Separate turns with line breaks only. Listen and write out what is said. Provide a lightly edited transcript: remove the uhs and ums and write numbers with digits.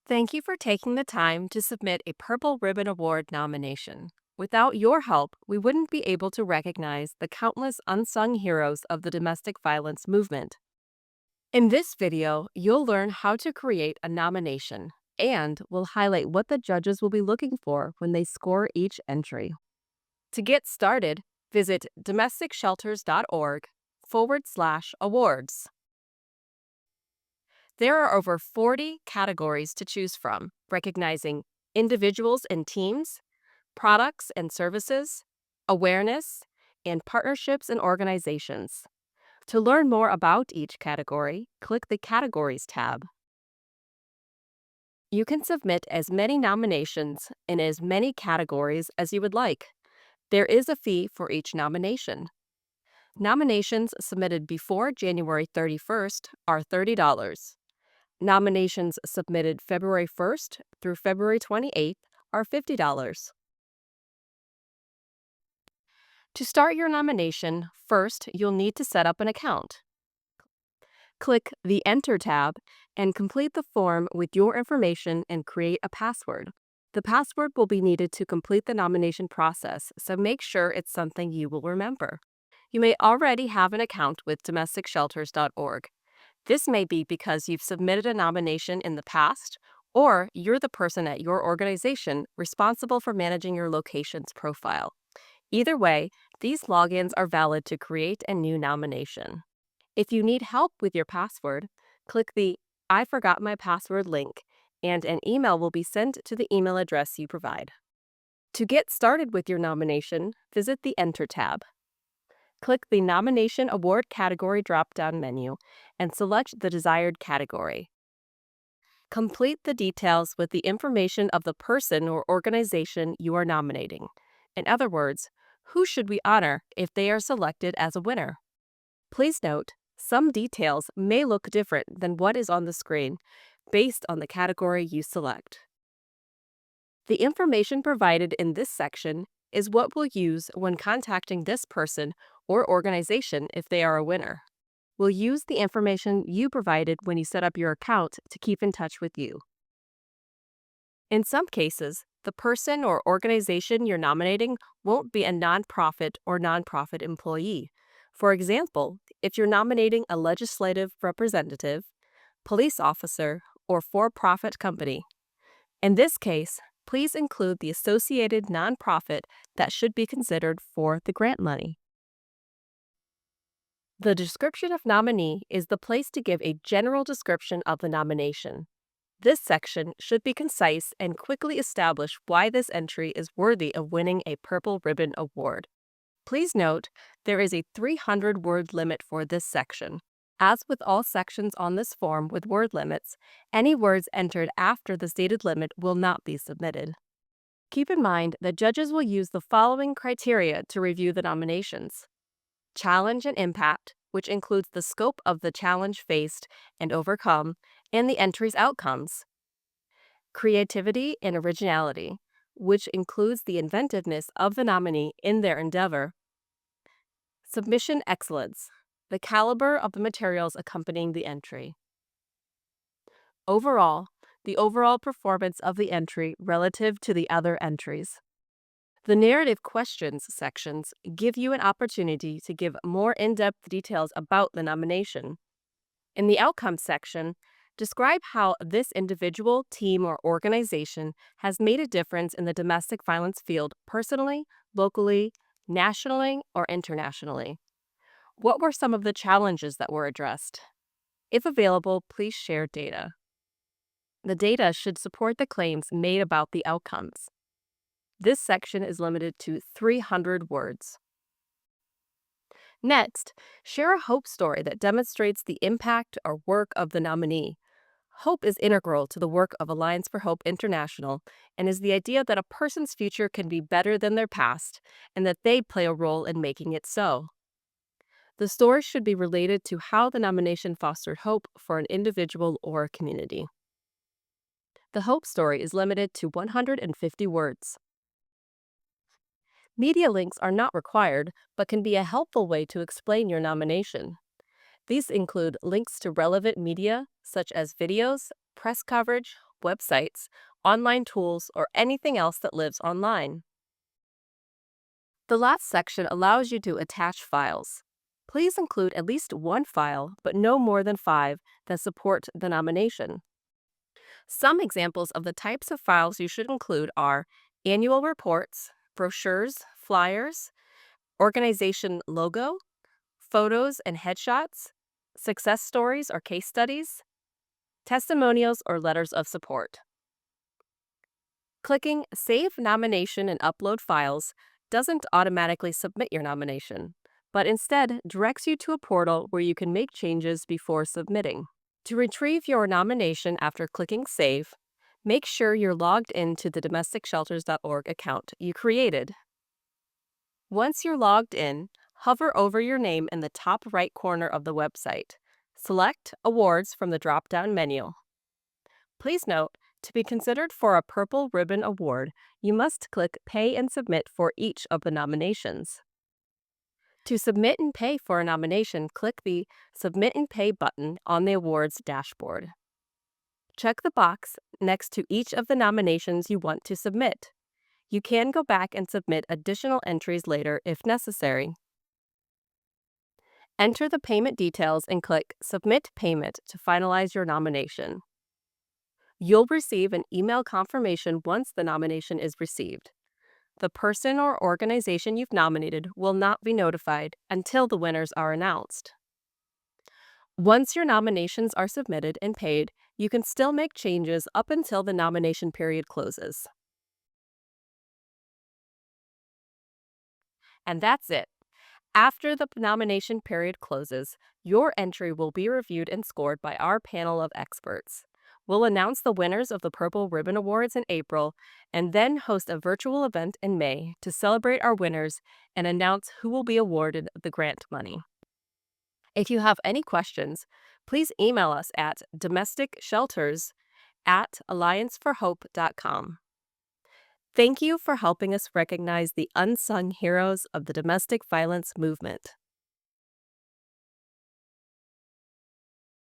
Thank you for taking the time to submit a Purple Ribbon Award nomination. Without your help, we wouldn't be able to recognize the countless unsung heroes of the domestic violence movement. In this video, you'll learn how to create a nomination, and we'll highlight what the judges will be looking for when they score each entry. To get started, visit domesticshelters.org/awards. There are over 40 categories to choose from, recognizing individuals and teams, products and services, awareness, and partnerships and organizations. To learn more about each category, click the Categories tab. You can submit as many nominations in as many categories as you would like. There is a fee for each nomination. Nominations submitted before January 31st are $30. Nominations submitted February 1st through February 28th are $50. To start your nomination, first you'll need to set up an account. Click the Enter tab and complete the form with your information and create a password. The password will be needed to complete the nomination process, so make sure it's something you will remember. You may already have an account with domesticshelters.org. This may be because you've submitted a nomination in the past, or you're the person at your organization responsible for managing your location's profile. Either way, these logins are valid to create a new nomination. If you need help with your password, click the I Forgot My Password link, and an email will be sent to the email address you provide. To get started with your nomination, visit the Enter tab. Click the Nomination Award Category drop-down menu and select the desired category. Complete the details with the information of the person or organization you are nominating. In other words, who should we honor if they are selected as a winner? Please note, some details may look different than what is on the screen based on the category you select. The information provided in this section is what we'll use when contacting this person or organization if they are a winner. We'll use the information you provided when you set up your account to keep in touch with you. In some cases, the person or organization you're nominating won't be a nonprofit or nonprofit employee. For example, if you're nominating a legislative representative, police officer, or for-profit company. In this case, please include the associated nonprofit that should be considered for the grant money. The description of nominee is the place to give a general description of the nomination. This section should be concise and quickly establish why this entry is worthy of winning a Purple Ribbon Award. Please note, there is a 300-word limit for this section. As with all sections on this form with word limits, any words entered after the stated limit will not be submitted. Keep in mind that judges will use the following criteria to review the nominations: challenge and impact, which includes the scope of the challenge faced and overcome, and the entry's outcomes; creativity and originality, which includes the inventiveness of the nominee in their endeavor; submission excellence, the caliber of the materials accompanying the entry; overall, the overall performance of the entry relative to the other entries. The narrative questions sections give you an opportunity to give more in-depth details about the nomination. In the outcomes section, describe how this individual, team, or organization has made a difference in the domestic violence field personally, locally, nationally, or internationally. What were some of the challenges that were addressed? If available, please share data. The data should support the claims made about the outcomes. This section is limited to 300 words. Next, share a hope story that demonstrates the impact or work of the nominee. Hope is integral to the work of Alliance for Hope International and is the idea that a person's future can be better than their past and that they play a role in making it so. The story should be related to how the nomination fostered hope for an individual or a community. The hope story is limited to 150 words. Media links are not required, but can be a helpful way to explain your nomination. These include links to relevant media, such as videos, press coverage, websites, online tools, or anything else that lives online. The last section allows you to attach files. Please include at least one file, but no more than 5, that support the nomination. Some examples of the types of files you should include are annual reports, brochures, flyers, organization logo, photos and headshots, success stories or case studies, testimonials or letters of support. Clicking Save Nomination and Upload Files doesn't automatically submit your nomination, but instead directs you to a portal where you can make changes before submitting. To retrieve your nomination after clicking Save, make sure you're logged into the domesticshelters.org account you created. Once you're logged in, hover over your name in the top right corner of the website. Select Awards from the drop-down menu. Please note, to be considered for a Purple Ribbon Award, you must click Pay and Submit for each of the nominations. To submit and pay for a nomination, click the Submit and Pay button on the awards dashboard. Check the box next to each of the nominations you want to submit. You can go back and submit additional entries later if necessary. Enter the payment details and click Submit Payment to finalize your nomination. You'll receive an email confirmation once the nomination is received. The person or organization you've nominated will not be notified until the winners are announced. Once your nominations are submitted and paid, you can still make changes up until the nomination period closes. And that's it. After the nomination period closes, your entry will be reviewed and scored by our panel of experts. We'll announce the winners of the Purple Ribbon Awards in April and then host a virtual event in May to celebrate our winners and announce who will be awarded the grant money. If you have any questions, please email us at domesticshelters@allianceforhope.com. Thank you for helping us recognize the unsung heroes of the domestic violence movement.